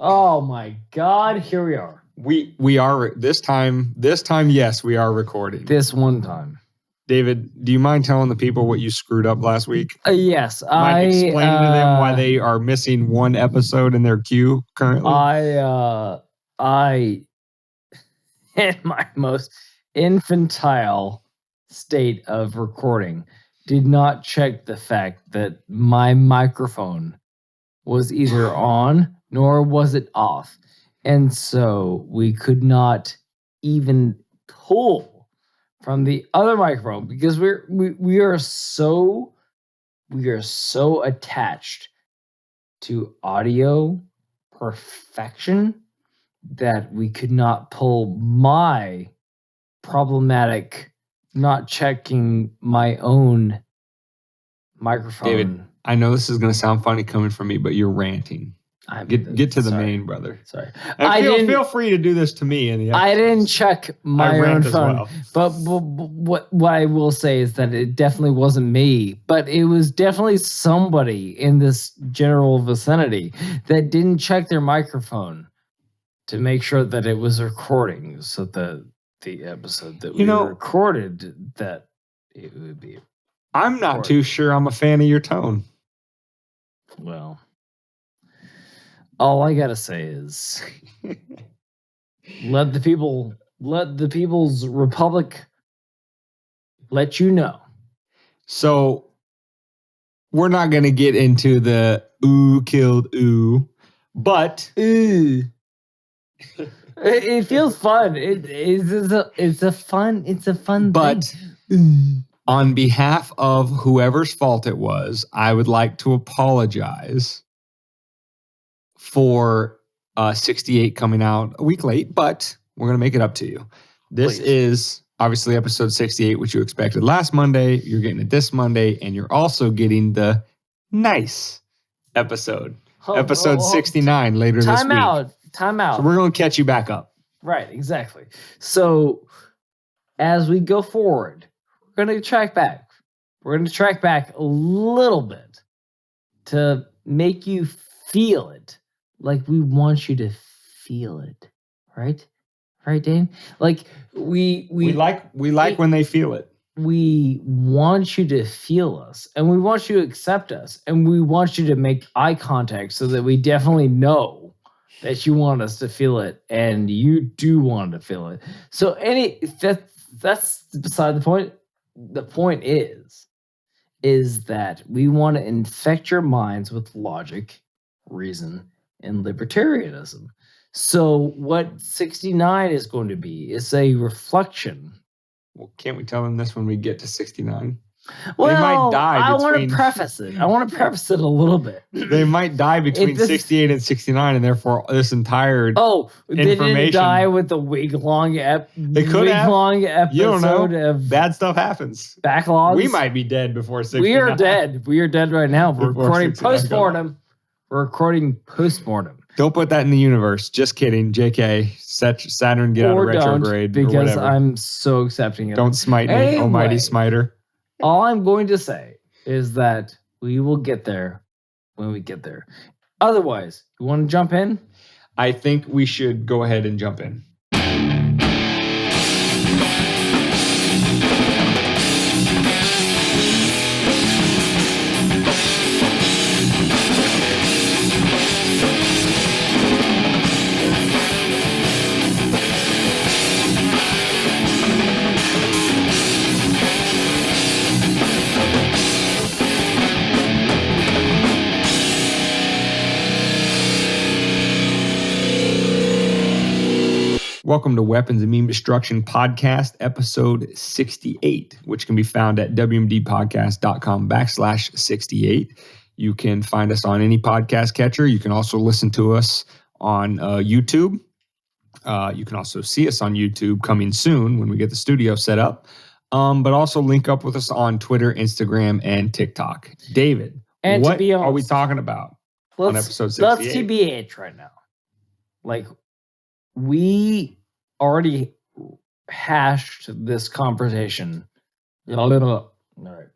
Oh my God! Here we are. We are this time. Yes, we are recording. This one time. David, do you mind telling the people what you screwed up last week? Yes, Mind explaining to them why they are missing one episode in their queue currently? I, in my most infantile state of recording, did not check the fact that my microphone was either on nor was it off. And so we could not even pull from the other microphone because we are so attached to audio perfection that we could not pull my problematic not checking my own microphone. David, I know this is going to sound funny coming from me, but you're ranting. Get to the main, brother. Sorry. Feel free to do this to me in the episode. I didn't check my own phone. Well. But what I will say is that it definitely wasn't me, but it was definitely somebody in this general vicinity that didn't check their microphone to make sure that it was recording, so that the episode that we recorded, that it would be. I'm not too sure I'm a fan of your tone. Well, all I gotta say is let the people's republic let you know. So we're not gonna get into the ooh killed ooh, but ooh. It feels fun. It's a fun but thing. On behalf of whoever's fault it was, I would like to apologize for 68 coming out a week late, but we're going to make it up to you. This is obviously episode 68, which you expected last Monday. You're getting it this Monday, and you're also getting the nice episode. Episode 69 later this week. Time out. So we're going to catch you back up. Right, exactly. So as we go forward, we're going to track back. We're going to track back a little bit to make you feel it like we want you to feel it. Right? Right, Dane? Like we like when they feel it. We want you to feel us, and we want you to accept us, and we want you to make eye contact so that we definitely know that you want us to feel it, and you do want to feel it. So that's beside the point. The point is that we want to infect your minds with logic, reason, and libertarianism. So what 69 is going to be is a reflection. Well, can't we tell them this when we get to 69? Well, they might die I want to preface it. I want to preface it a little bit. They might die between 68 and 69, and therefore this entire information. They didn't die with the week-long episode. You don't know. Of bad stuff happens. Backlogs. We might be dead before 69. We are dead. We are dead right now. We're recording post-mortem. We're recording post-mortem. Don't put that in the universe. Just kidding. JK. Saturn, get out of retrograde. Because I'm so accepting it. Don't smite me, almighty smiter. All I'm going to say is that we will get there when we get there. Otherwise, you want to jump in? I think we should go ahead and jump in. Welcome to Weapons and Meme Destruction Podcast, episode 68, which can be found at wmdpodcast.com/68. You can find us on any podcast catcher. You can also listen to us on YouTube. You can also see us on YouTube coming soon when we get the studio set up. But also link up with us on Twitter, Instagram, and TikTok. David, and what are we talking about on episode 68? Let's TBH right now. Like, we already hashed this conversation. All right.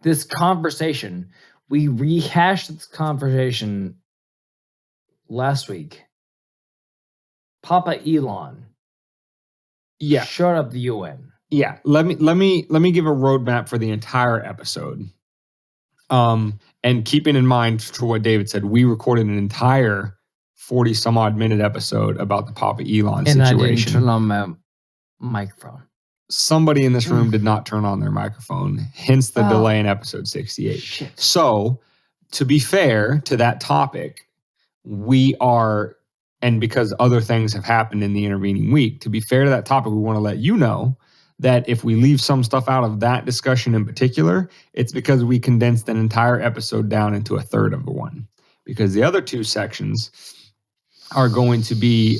This conversation, we rehashed this conversation last week Papa Elon Yeah. shut up the UN. Yeah. Let me give a roadmap for the entire episode. And keeping in mind for what David said, we recorded an entire 40 some odd minute episode about the Papa Elon And situation. I didn't turn on my microphone. Somebody in this room did not turn on their microphone, hence the delay in episode 68. Shit. So, to be fair to that topic, we are, and because other things have happened in the intervening week, to be fair to that topic, we want to let you know that if we leave some stuff out of that discussion in particular, it's because we condensed an entire episode down into a third of the one. Because the other two sections are going to be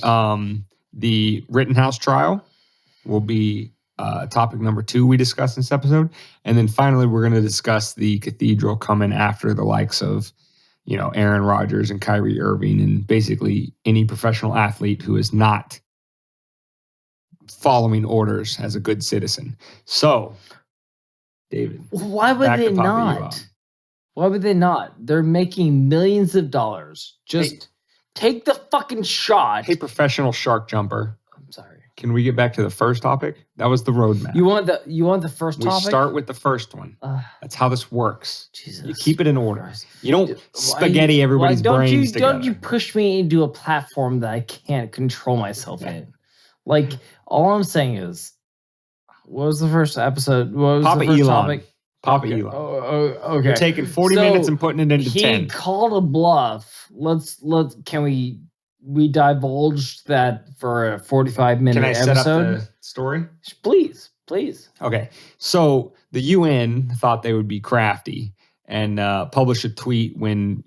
the Rittenhouse trial, will be topic number 2 we discussed in this episode. And then finally, we're going to discuss the Cathedral coming after the likes of, Aaron Rodgers and Kyrie Irving and basically any professional athlete who is not following orders as a good citizen. So, David, why would they not? Why would they not? They're making millions of dollars. Just take the fucking shot. Hey, professional shark jumper. I'm sorry. Can we get back to the first topic? That was the roadmap. You want the first topic? We start with the first one. That's how this works. Jesus. You keep it in order. You don't spaghetti everybody's brains together. Don't you push me into a platform that I can't control myself in. Like, all I'm saying is, what was the first episode? What was Papa the first Elon. topic? Papa Okay. Elon. Okay. You're taking 40 minutes and putting it into 10. He called a bluff. Can we divulge that for a 45-minute episode? Can I set up the story? Please. Okay. So the UN thought they would be crafty and publish a tweet when,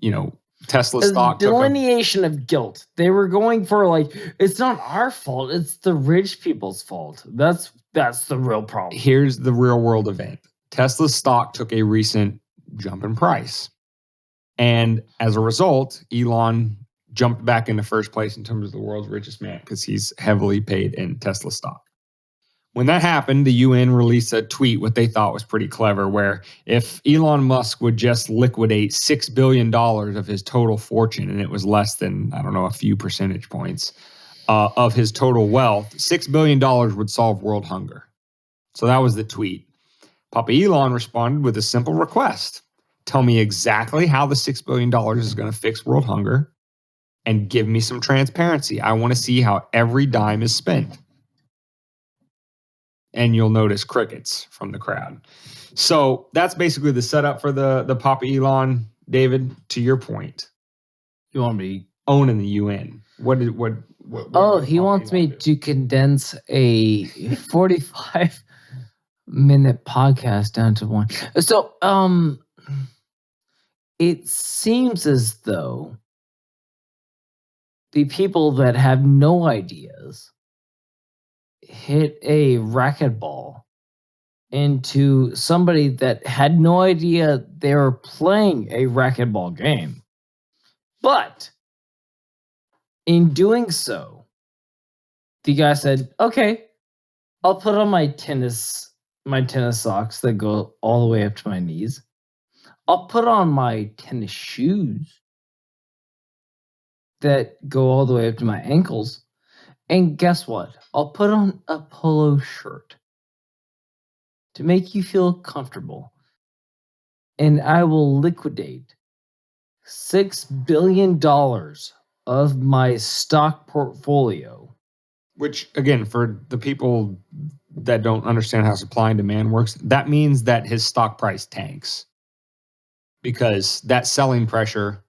Tesla stock took delineation of guilt. They were going for it's not our fault. It's the rich people's fault. That's the real problem. Here's the real world event. Tesla's stock took a recent jump in price. And as a result, Elon jumped back into first place in terms of the world's richest man because he's heavily paid in Tesla stock. When that happened, the UN released a tweet, what they thought was pretty clever, where if Elon Musk would just liquidate $6 billion of his total fortune, and it was less than, a few percentage points of his total wealth, $6 billion would solve world hunger. So that was the tweet. Papa Elon responded with a simple request. Tell me exactly how the $6 billion is going to fix world hunger and give me some transparency. I want to see how every dime is spent. And you'll notice crickets from the crowd. So that's basically the setup for the Papa Elon. David, to your point. You want me owning the UN. What he wants me to condense a 45-minute podcast down to one. So, it seems as though the people that have no ideas hit a racquetball into somebody that had no idea they were playing a racquetball game. But in doing so, the guy said, okay, I'll put on my tennis socks that go all the way up to my knees. I'll put on my tennis shoes that go all the way up to my ankles. And guess what? I'll put on a polo shirt to make you feel comfortable. And I will liquidate $6 billion of my stock portfolio. Which, again, for the people that don't understand how supply and demand works, that means that his stock price tanks. Because that selling pressure,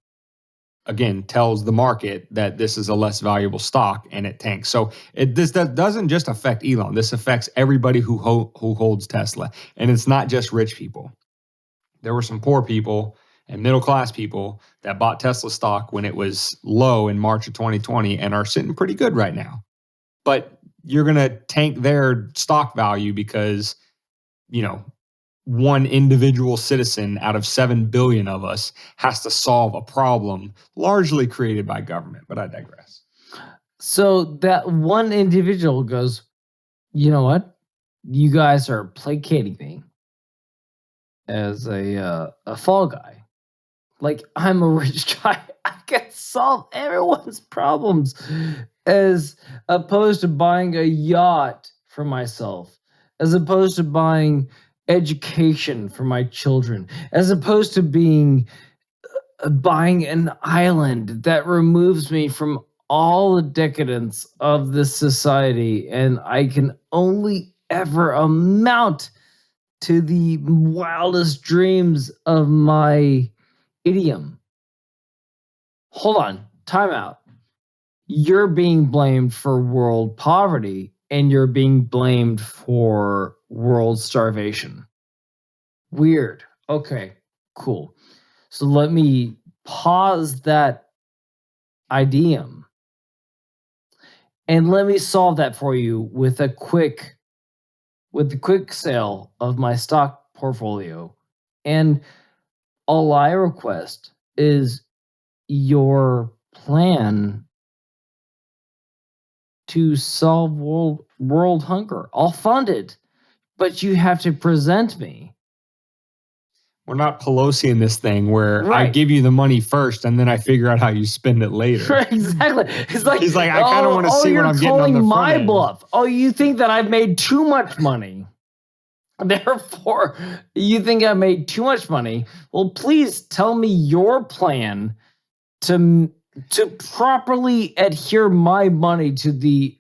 again, tells the market that this is a less valuable stock and it tanks. So this doesn't just affect Elon. This affects everybody who holds Tesla. And it's not just rich people. There were some poor people and middle-class people that bought Tesla stock when it was low in March of 2020 and are sitting pretty good right now. But you're going to tank their stock value because, one individual citizen out of 7 billion of us has to solve a problem largely created by government. But I digress. So that one individual goes, you know what? You guys are placating me as a fall guy. Like, I'm a rich guy. I can solve everyone's problems. as opposed to buying a yacht for myself, as opposed to buying education for my children, as opposed to buying an island that removes me from all the decadence of this society, and I can only ever amount to the wildest dreams of my idiom. Hold on, time out. You're being blamed for world poverty, and you're being blamed for world starvation. Weird. Okay, cool. So let me pause that idiom and let me solve that for you with the quick sale of my stock portfolio. And all I request is your plan to solve world hunger. I'll fund it, but you have to present me. We're not Pelosi in this thing where I Right. give you the money first and then I figure out how you spend it later. Exactly. He's like, I kind of want to see what I'm getting on the front my end. bluff. Oh, you think that I've made too much money? Therefore, you think I made too much money? Well, please tell me your plan to properly adhere my money to the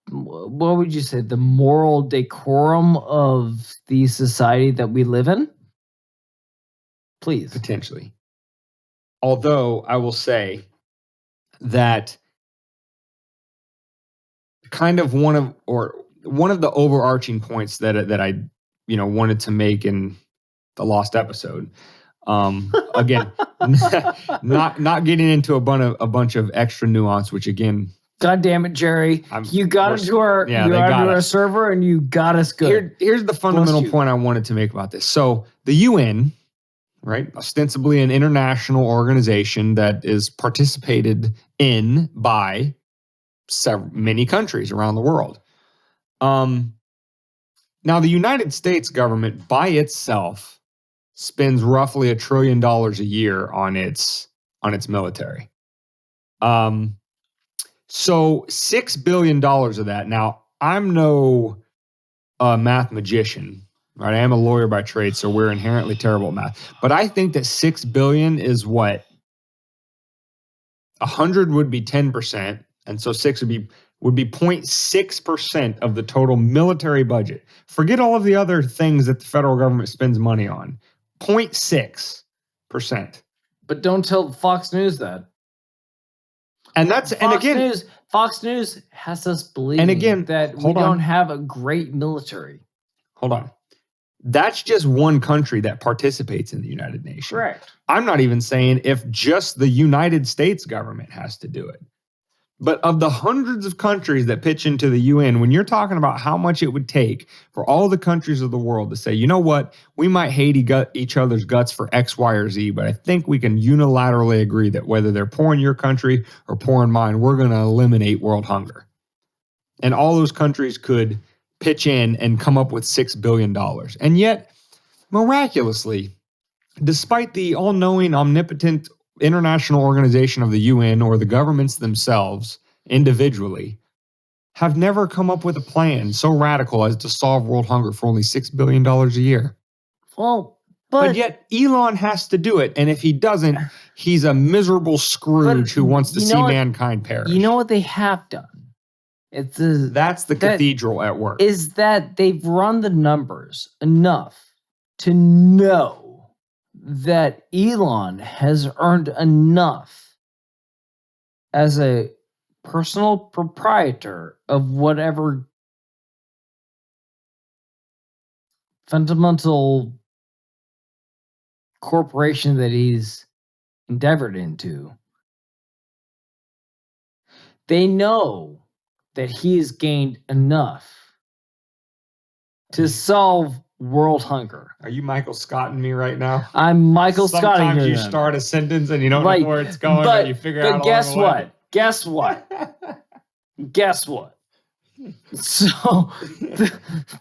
what would you say, the moral decorum of the society that we live in? Please. Potentially. Although I will say that kind of one of the overarching points that I wanted to make in the lost episode. Again, not getting into a bunch of extra nuance, which again, God damn it, Jerry! You got into our server and you got us good. Here's the fundamental point I wanted to make about this. So the UN, right, ostensibly an international organization that is participated in by many countries around the world. Now, the United States government by itself spends roughly $1 trillion a year on its military. So $6 billion of that. Now, I'm no math magician, right? I am a lawyer by trade, so we're inherently terrible at math. But I think that $6 billion is what 100 would be 10%, and so 6 would be 0.6% of the total military budget. Forget all of the other things that the federal government spends money on. 0.6%. But don't tell Fox News that. And Fox News has us believing that we don't have a great military. Hold on. That's just one country that participates in the United Nations. Correct. I'm not even saying if just the United States government has to do it. But of the hundreds of countries that pitch into the UN, when you're talking about how much it would take for all the countries of the world to say, you know what, we might hate each other's guts for X, Y, or Z, but I think we can unilaterally agree that whether they're poor in your country or poor in mine, we're going to eliminate world hunger. And all those countries could pitch in and come up with $6 billion. And yet, miraculously, despite the all-knowing, omnipotent international organization of the UN or the governments themselves individually have never come up with a plan so radical as to solve world hunger for only $6 billion a year. Well, but yet Elon has to do it. And if he doesn't, he's a miserable Scrooge who wants to see mankind perish. You know what they have done? That's the cathedral at work. Is that they've run the numbers enough to know that Elon has earned enough as a personal proprietor of whatever fundamental corporation that he's endeavored into. They know that he has gained enough to solve world hunger. Are you Michael Scotting me right now? I'm Michael Scotting you. Sometimes you start a sentence and you don't know where it's going, but you figure out. But guess what? Guess what? Guess what? So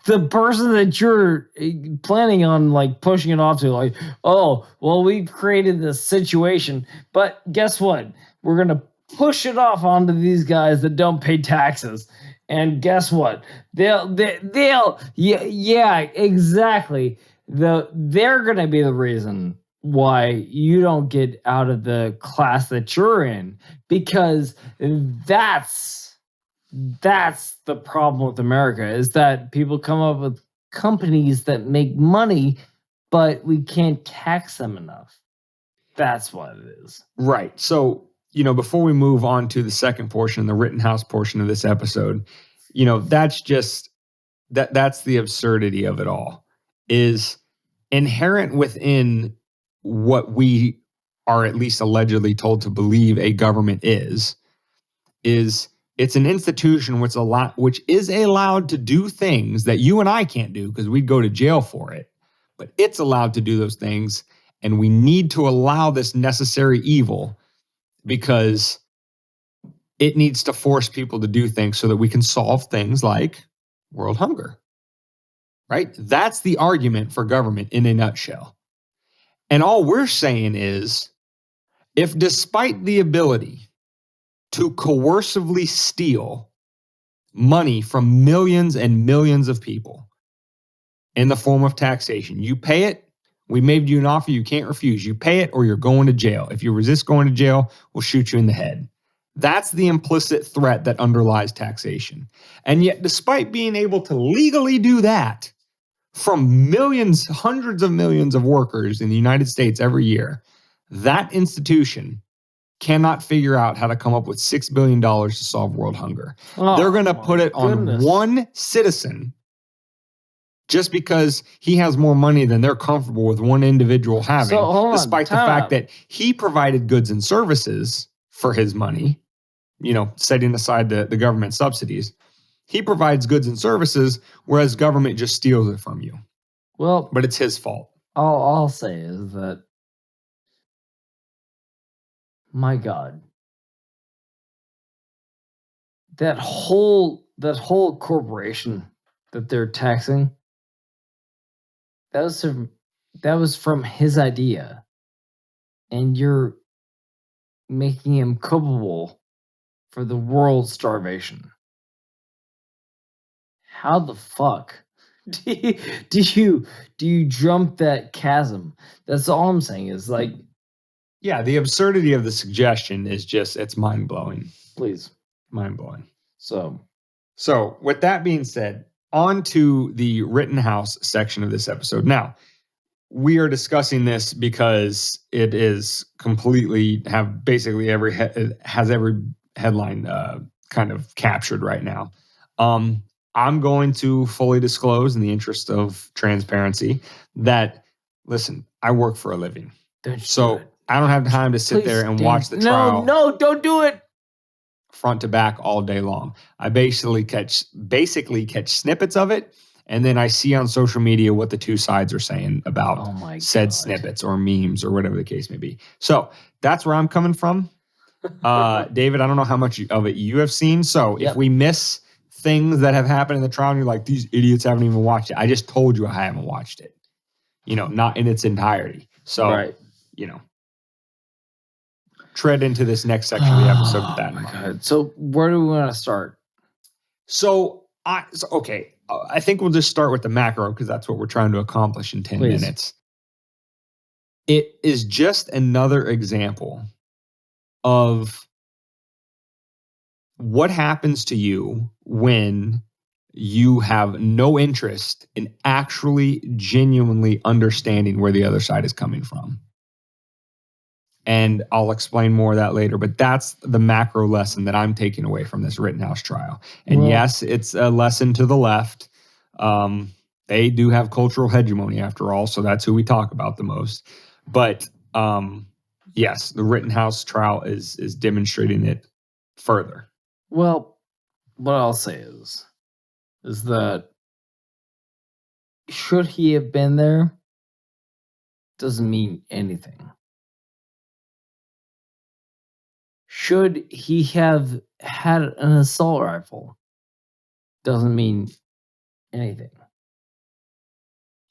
the person that you're planning on pushing it off to, oh, well, we've created this situation, but guess what? We're gonna push it off onto these guys that don't pay taxes. And guess what? They'll yeah, exactly. They're gonna be the reason why you don't get out of the class that you're in, because that's the problem with America, is that people come up with companies that make money, but we can't tax them enough. That's what it is. Right. So, before we move on to the second portion, the Rittenhouse portion of this episode, that's just that's the absurdity of it all. Is inherent within what we are at least allegedly told to believe a government is it's an institution which is allowed to do things that you and I can't do because we'd go to jail for it. But it's allowed to do those things, and we need to allow this necessary evil because it needs to force people to do things so that we can solve things like world hunger. Right? That's the argument for government in a nutshell. And all we're saying is, if despite the ability to coercively steal money from millions and millions of people in the form of taxation, you pay it, we made you an offer you can't refuse. You pay it or you're going to jail. If you resist going to jail, we'll shoot you in the head. That's the implicit threat that underlies taxation. And yet, despite being able to legally do that from millions, hundreds of millions of workers in the United States every year, that institution cannot figure out how to come up with $6 billion to solve world hunger. They're going to put it on one citizen just because he has more money than they're comfortable with one individual having, despite the fact that he provided goods and services for his money, setting aside the government subsidies. He provides goods and services, whereas government just steals it from you. Well, but it's his fault. All I'll say is that, my God, that whole corporation that they're taxing, that was from his idea, and you're making him culpable for the world's starvation. How the fuck do you jump that chasm? That's all I'm saying is, like, yeah, the absurdity of the suggestion is just, it's mind-blowing. Please. Mind-blowing. So with that being said, on to the Rittenhouse section of this episode. Now, we are discussing this because it is completely basically every headline kind of captured right now. I'm going to fully disclose, in the interest of transparency, that, listen, I work for a living. So I don't have time to sit there and watch the trial. No, don't do it. Front to back all day long. I basically catch snippets of it, and then I see on social media what the two sides are saying about said snippets or memes or whatever the case may be. So that's where I'm coming from. David, I don't know how much of it you have seen. So if we miss things that have happened in the trial and you're like, these idiots haven't even watched it, I just told you I haven't watched it. Not in its entirety. So, tread into this next section of the episode with that in mind. God. So where do we want to start? Okay. I think we'll just start with the macro because that's what we're trying to accomplish in 10 minutes. It is just another example of what happens to you when you have no interest in actually genuinely understanding where the other side is coming from. And I'll explain more of that later, but that's the macro lesson that I'm taking away from this Rittenhouse trial. And yes, it's a lesson to the left. They do have cultural hegemony after all, so that's who we talk about the most. But yes, the Rittenhouse trial is demonstrating it further. Well, what I'll say is that should he have been there doesn't mean anything. Should he have had an assault rifle doesn't mean anything.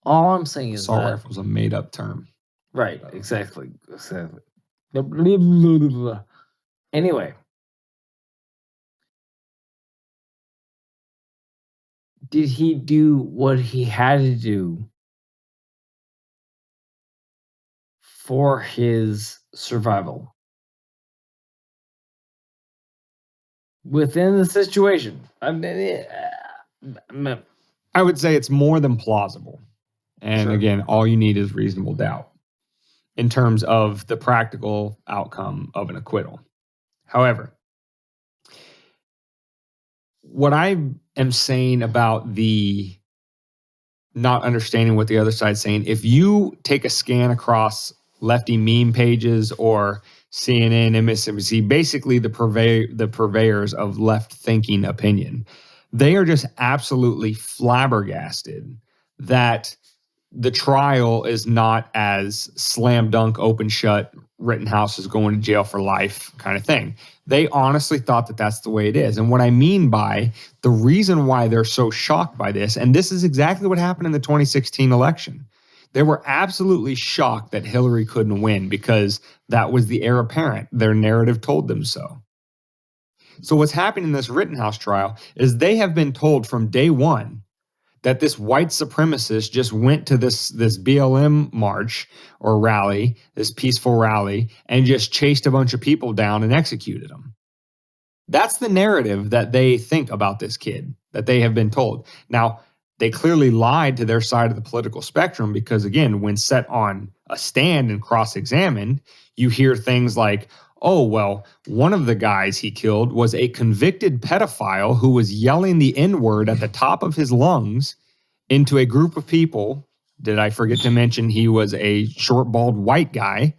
All I'm saying is assault rifle is a made-up term. Right, exactly. Anyway, did he do what he had to do for his survival within the situation? I would say it's more than plausible. And Sure. again, all you need is reasonable doubt in terms of the practical outcome of an acquittal. However, what I am saying about the not understanding what the other side's saying, if you take a scan across lefty meme pages or CNN, MSNBC, basically the purveyors of left thinking opinion, they are just absolutely flabbergasted that the trial is not as slam dunk, open shut, Rittenhouse is going to jail for life kind of thing. They honestly thought that that's the way it is. And what I mean by the reason why they're so shocked by this, and this is exactly what happened in the 2016 election. They were absolutely shocked that Hillary couldn't win because that was the heir apparent. Their narrative told them so. So what's happening in this Rittenhouse trial is they have been told from day one that this white supremacist just went to this BLM march or rally, this peaceful rally, and just chased a bunch of people down and executed them. That's the narrative that they think about this kid, that they have been told. Now, they clearly lied to their side of the political spectrum because, again, when set on a stand and cross-examined, you hear things like, oh, well, one of the guys he killed was a convicted pedophile who was yelling the N-word at the top of his lungs into a group of people. Did I forget to mention he was a short, bald white guy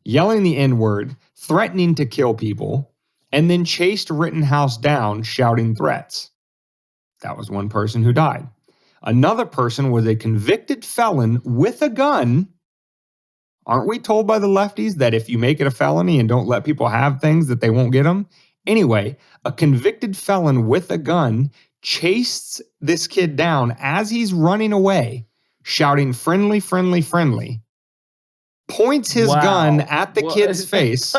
yelling the N-word, threatening to kill people, and then chased Rittenhouse down shouting threats. That was one person who died. Another person was a convicted felon with a gun. Aren't we told by the lefties that if you make it a felony and don't let people have things that they won't get them? Anyway, a convicted felon with a gun chased this kid down as he's running away, shouting friendly, friendly, friendly, points his gun at the kid's face,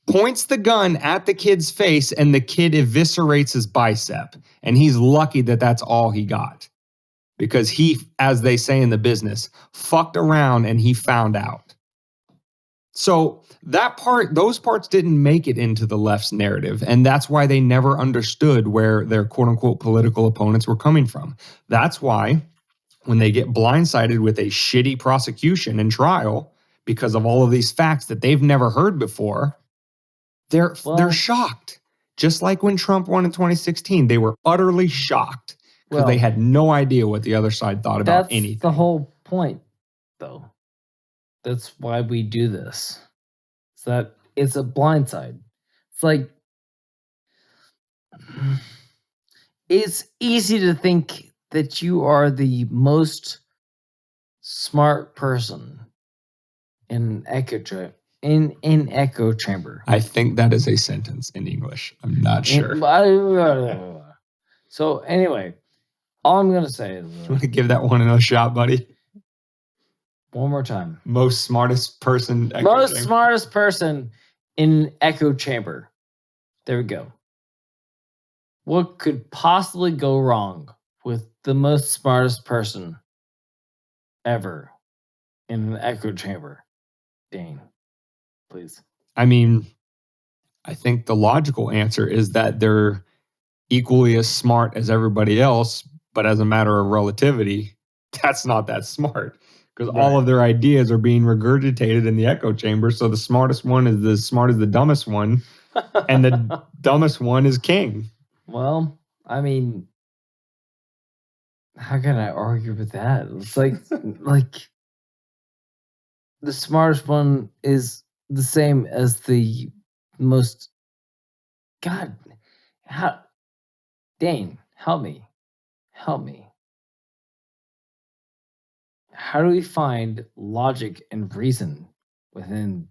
points the gun at the kid's face, and the kid eviscerates his bicep. And he's lucky that that's all he got. Because he, as they say in the business, fucked around and he found out. So those parts didn't make it into the left's narrative. And that's why they never understood where their quote unquote political opponents were coming from. That's why when they get blindsided with a shitty prosecution and trial because of all of these facts that they've never heard before, they're shocked. Just like when Trump won in 2016, they were utterly shocked because they had no idea what the other side thought about anything. That's the whole point, though. That's why we do this. It's that it's a blindside. It's like, it's easy to think that you are the most smart person in an echo chamber. I think that is a sentence in English. I'm not sure. So anyway, all I'm going to say is... you want to give that one another shot, buddy? One more time. Most smartest person. Smartest person in echo chamber. There we go. What could possibly go wrong with the most smartest person ever in an echo chamber? Dane, please. I mean, I think the logical answer is that they're equally as smart as everybody else, but as a matter of relativity, that's not that smart because all of their ideas are being regurgitated in the echo chamber. So the smartest one is as smart as the dumbest one, and the dumbest one is king. Well, I mean, how can I argue with that? It's like the smartest one is the same as the most. God, Dane, help me. How do we find logic and reason within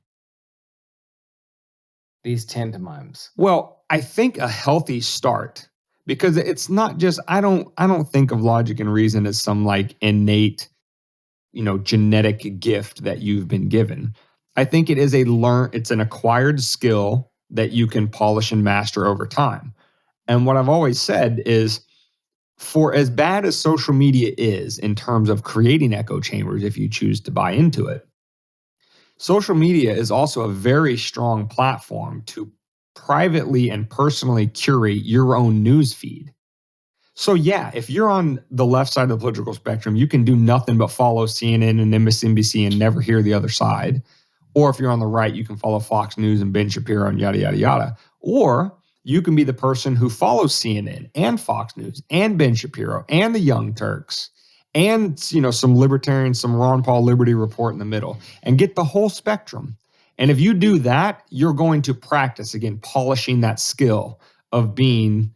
these pantomimes? Well, I think a healthy start, because it's not just, I don't think of logic and reason as some like innate, genetic gift that you've been given. I think it is it's an acquired skill that you can polish and master over time. And what I've always said is for as bad as social media is in terms of creating echo chambers, if you choose to buy into it, social media is also a very strong platform to privately and personally curate your own news feed. So yeah, if you're on the left side of the political spectrum, you can do nothing but follow CNN and MSNBC and never hear the other side. Or if you're on the right, you can follow Fox News and Ben Shapiro and yada, yada, yada. Or you can be the person who follows CNN and Fox News and Ben Shapiro and the Young Turks and, some libertarians, some Ron Paul Liberty Report in the middle, and get the whole spectrum. And if you do that, you're going to practice, again, polishing that skill of being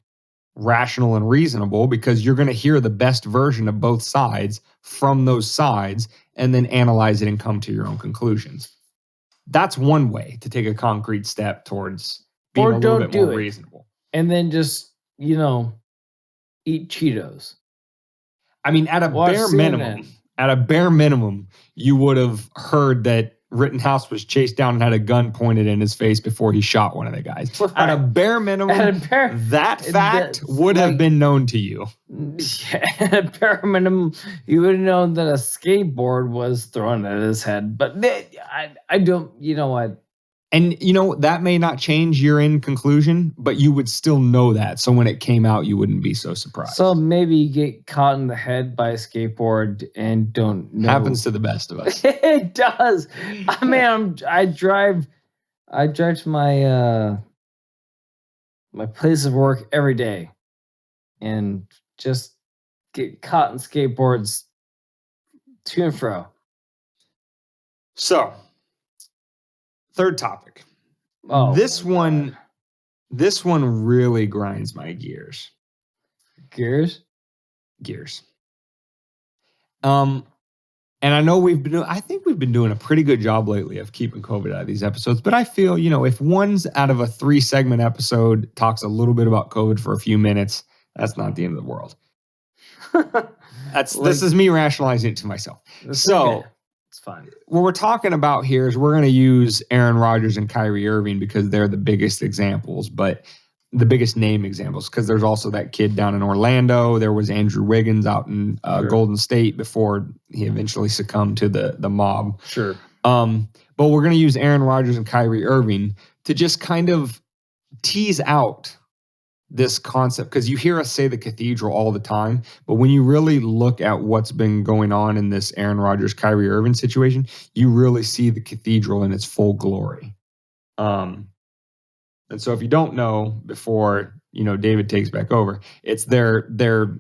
rational and reasonable, because you're going to hear the best version of both sides from those sides and then analyze it and come to your own conclusions. That's one way to take a concrete step towards being a little bit more reasonable. And then just, eat Cheetos. I mean, at a bare minimum, you would have heard that Rittenhouse was chased down and had a gun pointed in his face before he shot one of the guys. Right. At a bare minimum, that fact would have been known to you. Yeah, at a bare minimum, you would have known that a skateboard was thrown at his head. But I don't, you know what? And, that may not change your end conclusion, but you would still know that. So when it came out, you wouldn't be so surprised. So maybe you get caught in the head by a skateboard and don't know. Happens to the best of us. It does. I mean, I drive to my my place of work every day and just get caught in skateboards to and fro. So, third topic. Oh, this one really grinds my gears. Gears. And I know I think we've been doing a pretty good job lately of keeping COVID out of these episodes, but I feel, if one's out of a 3-segment episode talks a little bit about COVID for a few minutes, that's not the end of the world. This is me rationalizing it to myself. So, okay. It's fine. What we're talking about here is we're going to use Aaron Rodgers and Kyrie Irving because they're the biggest examples, but the biggest name examples, because there's also that kid down in Orlando. There was Andrew Wiggins out in Golden State before he eventually succumbed to the mob. Sure. But we're going to use Aaron Rodgers and Kyrie Irving to just kind of tease out this concept, because you hear us say the Cathedral all the time, but when you really look at what's been going on in this Aaron Rodgers, Kyrie Irving situation, you really see the Cathedral in its full glory. And so if you don't know, before, David takes back over, it's their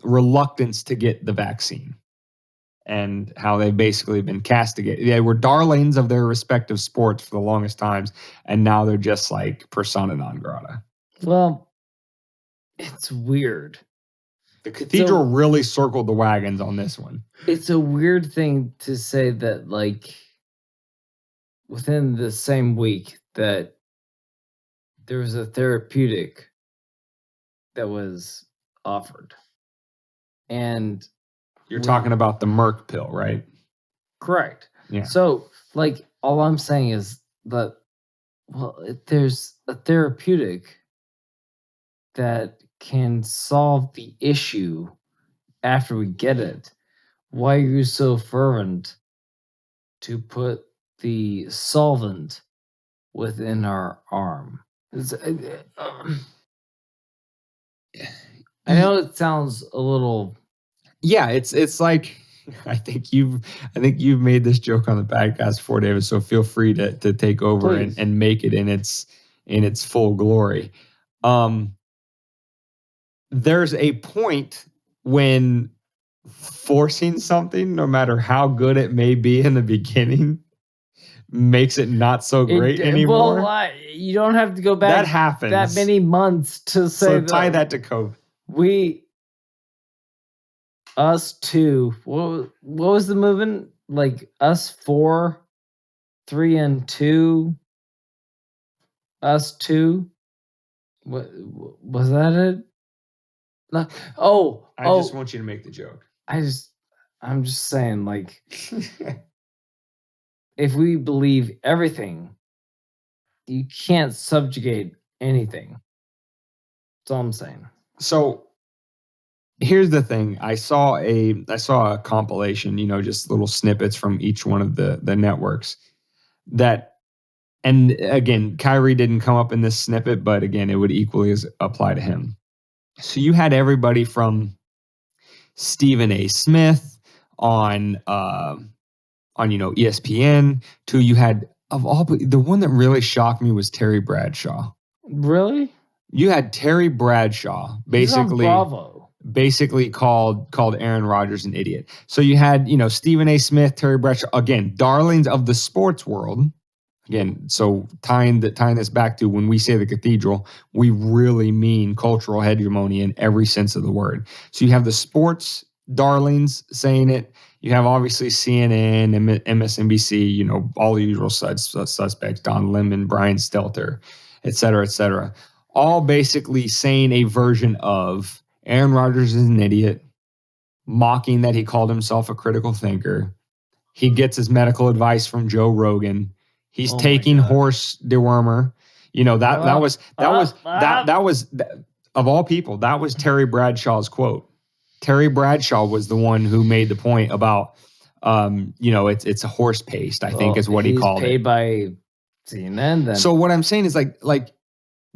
reluctance to get the vaccine and how they've basically been castigated. They were darlings of their respective sports for the longest times, and now they're just like persona non grata. Well, it's weird. The Cathedral really circled the wagons on this one. It's a weird thing to say that, like, within the same week that there was a therapeutic that was offered. And you're talking about the Merck pill, right? Correct. Yeah. So, like, all I'm saying is that, if there's a therapeutic that can solve the issue after we get it, why are you so fervent to put the solvent within our arm? I know it sounds a little. Yeah, it's like I think you've made this joke on the podcast before, David. So feel free to take over and make it in its full glory. There's a point when forcing something, no matter how good it may be in the beginning, makes it not so great anymore. Well, you don't have to go back that happens. That many months to say. So tie that to COVID. Us two. What was the movement? Like us 4, 3 and 2. Us 2. What was that? It. No. I just want you to make the joke. I'm just saying, like, if we believe everything, you can't subjugate anything. That's all I'm saying. So here's the thing. I saw a compilation, just little snippets from each one of the networks that, and again, Kyrie didn't come up in this snippet, but again, it would equally apply to him. So you had everybody from Stephen A. Smith on ESPN to you had the one that really shocked me was Terry Bradshaw. Really? You had Terry Bradshaw basically called Aaron Rodgers an idiot. So you had, Stephen A. Smith, Terry Bradshaw, again, darlings of the sports world. Again, so tying this back to when we say the Cathedral, we really mean cultural hegemony in every sense of the word. So you have the sports darlings saying it. You have obviously CNN, MSNBC, all the usual suspects, Don Lemon, Brian Stelter, et cetera, all basically saying a version of Aaron Rodgers is an idiot, mocking that he called himself a critical thinker. He gets his medical advice from Joe Rogan. He's taking horse dewormer. That was of all people, that was Terry Bradshaw's quote. Terry Bradshaw was the one who made the point about, it's a horse paste, I think is what he called it. He's paid by CNN then. So what I'm saying is like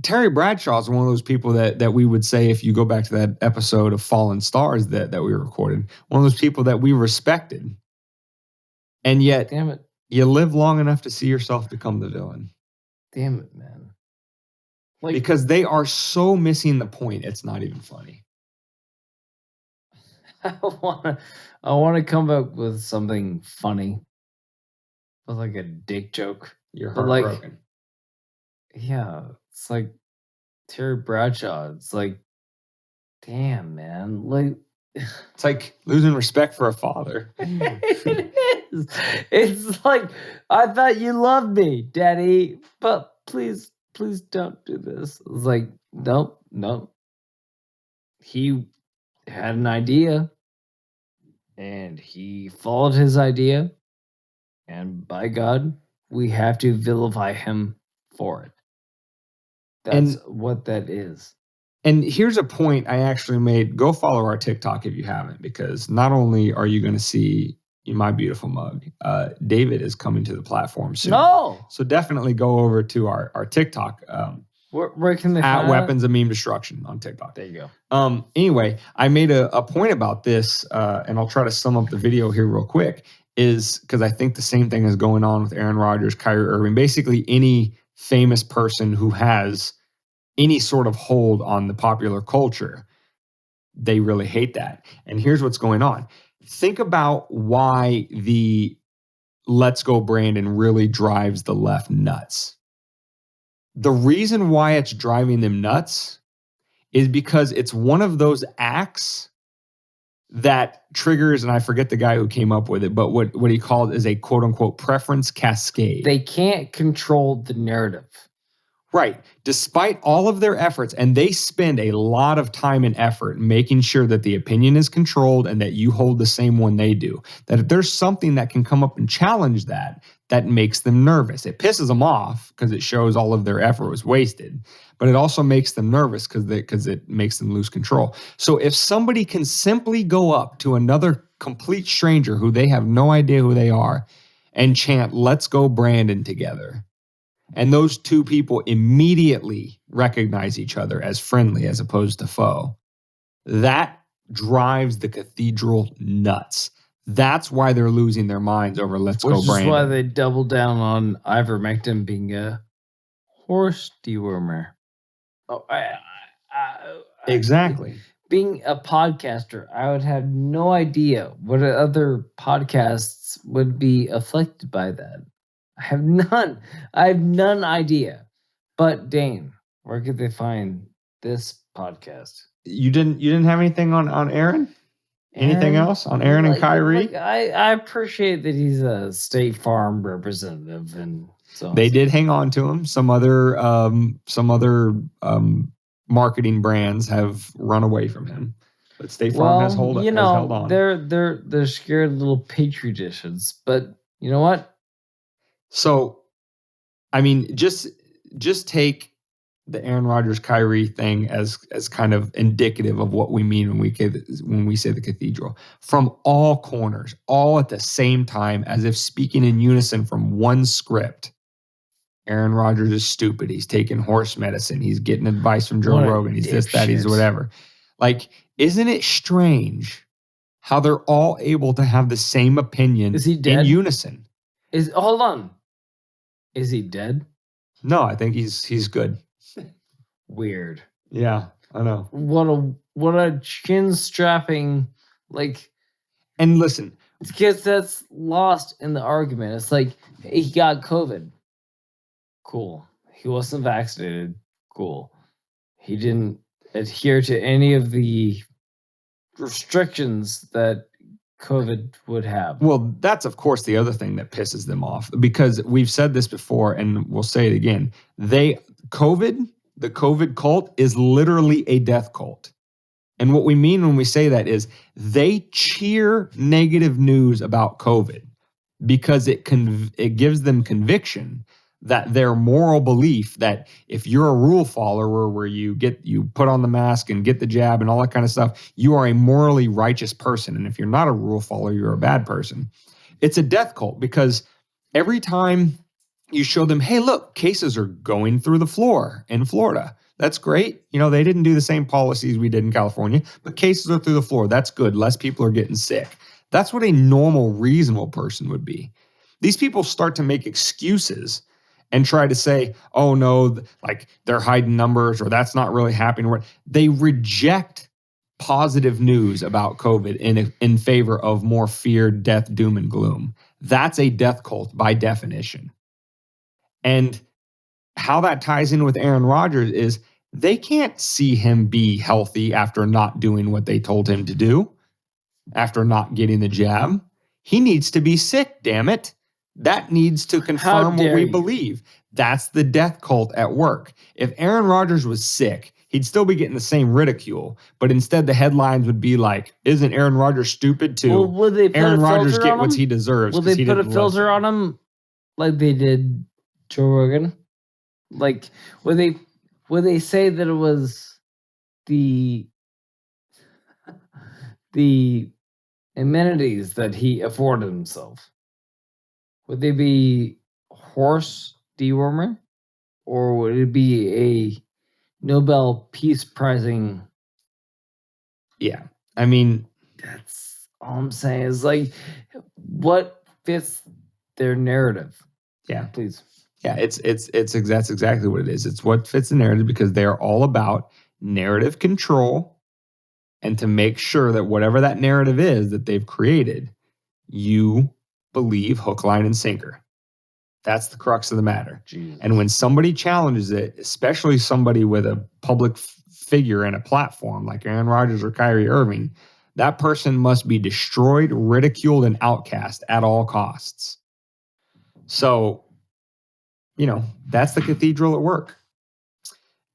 Terry Bradshaw is one of those people that we would say, if you go back to that episode of Fallen Stars that we recorded, one of those people that we respected. And yet, damn it, you live long enough to see yourself become the villain. Damn it, man. Because they are so missing the point, it's not even funny. I want to come up with something funny, with like a dick joke. You're heartbroken. Yeah, it's like Terry Bradshaw. It's like, damn, man. Like, it's like losing respect for a father. It is. It's like, I thought you loved me, Daddy, but please don't do this. It's like, nope. He had an idea and he followed his idea, and by God, we have to vilify him for it. That's what that is. And here's a point I actually made. Go follow our TikTok if you haven't, because not only are you going to see my beautiful mug, David is coming to the platform soon. No. So definitely go over to our TikTok. Where can they find Weapons of Meme Destruction on TikTok. There you go. Anyway, I made a point about this, and I'll try to sum up the video here real quick, is because I think the same thing is going on with Aaron Rodgers, Kyrie Irving, basically any famous person who has any sort of hold on the popular culture. They really hate that. And here's what's going on. Think about why the Let's Go Brandon really drives the left nuts. The reason why it's driving them nuts is because it's one of those acts that triggers, and I forget the guy who came up with it, but what he called is a quote unquote preference cascade. They can't control the narrative. Right. Despite all of their efforts, and they spend a lot of time and effort making sure that the opinion is controlled and that you hold the same one they do, that if there's something that can come up and challenge that makes them nervous. It pisses them off because it shows all of their effort was wasted, but it also makes them nervous because it makes them lose control. So if somebody can simply go up to another complete stranger who they have no idea who they are and chant, "Let's go Brandon" together, and those two people immediately recognize each other as friendly as opposed to foe, that drives the Cathedral nuts. That's why they're losing their minds over Let's Go Brandon. Which is why they double down on ivermectin being a horse dewormer. Oh, exactly. Being a podcaster, I would have no idea what other podcasts would be afflicted by that. I have none idea. But Dane, where could they find this podcast? You didn't have anything on Aaron? Anything else on Aaron and Kyrie? I appreciate that he's a State Farm representative, and so they did hang on to him. Some other marketing brands have run away from him, but State Farm has held on. They're scared little petri dishes, but you know what? So, I mean, just take the Aaron Rodgers Kyrie thing as kind of indicative of what we mean when we say the cathedral. From all corners, all at the same time, as if speaking in unison from one script. Aaron Rodgers is stupid. He's taking horse medicine. He's getting advice from Joe Rogan. He's this, that, he's whatever. Like, isn't it strange how they're all able to have the same opinion in unison? Hold on. Is he dead? No, I think he's good. Weird. Yeah, I know. What a chin strapping, like. And listen, because that's lost in the argument. It's like he got COVID. Cool. He wasn't vaccinated. Cool. He didn't adhere to any of the restrictions that COVID would have. Well, that's of course the other thing that pisses them off, because we've said this before and we'll say it again. The COVID cult is literally a death cult. And what we mean when we say that is they cheer negative news about COVID because it gives them conviction that their moral belief that if you're a rule follower where you put on the mask and get the jab and all that kind of stuff, you are a morally righteous person. And if you're not a rule follower, you're a bad person. It's a death cult because every time you show them, hey, look, cases are going through the floor in Florida. That's great. You know, they didn't do the same policies we did in California, but cases are through the floor. That's good. Less people are getting sick. That's what a normal, reasonable person would be. These people start to make excuses and try to say, oh, no, like they're hiding numbers or that's not really happening. They reject positive news about COVID in favor of more fear, death, doom, and gloom. That's a death cult by definition. And how that ties in with Aaron Rodgers is they can't see him be healthy after not doing what they told him to do, after not getting the jab. He needs to be sick, damn it. That needs to confirm what we believe. That's the death cult at work. If Aaron Rodgers was sick, he'd still be getting the same ridicule, but instead the headlines would be like, isn't Aaron Rodgers stupid too? Well, would they put Aaron a Rodgers filter get on what him? he deserves. Will they put a filter on him like they did Joe Rogan? Like, would they say that it was the amenities that he afforded himself? Would they be horse dewormer? Or would it be a Nobel Peace Prizing? Yeah. I mean, that's all I'm saying is like, what fits their narrative? Yeah. Please. Yeah, that's exactly what it is. It's what fits the narrative because they're all about narrative control and to make sure that whatever that narrative is that they've created, you believe hook, line, and sinker. That's the crux of the matter. Jesus. And when somebody challenges it, especially somebody with a public figure and a platform like Aaron Rodgers or Kyrie Irving, that person must be destroyed, ridiculed, and outcast at all costs. So, you know, that's the cathedral at work.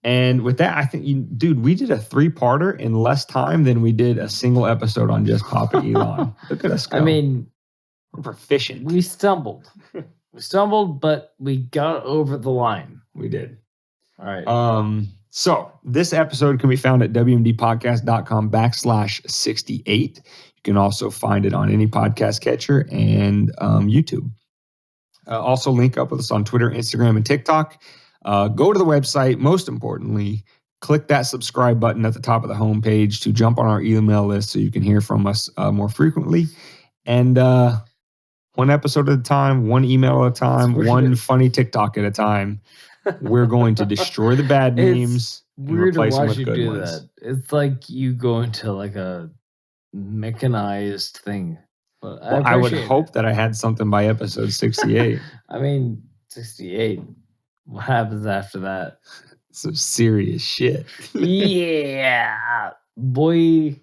And with that, I think, dude, we did a 3-parter in less time than we did a single episode on just Papa Elon. Look at us go. I mean, we're proficient. We stumbled. But we got over the line. We did. All right. So this episode can be found at wmdpodcast.com/68. You can also find it on any podcast catcher and YouTube. Also link up with us on Twitter, Instagram, and TikTok. Go to the website. Most importantly, click that subscribe button at the top of the homepage to jump on our email list so you can hear from us more frequently. And one episode at a time, one email at a time, one funny TikTok at a time. We're going to destroy the bad memes and replace them with good ones. That. It's like you go into like a mechanized thing. But I would hope that I had something by episode 68. I mean, 68. What happens after that? Some serious shit. Yeah, boy.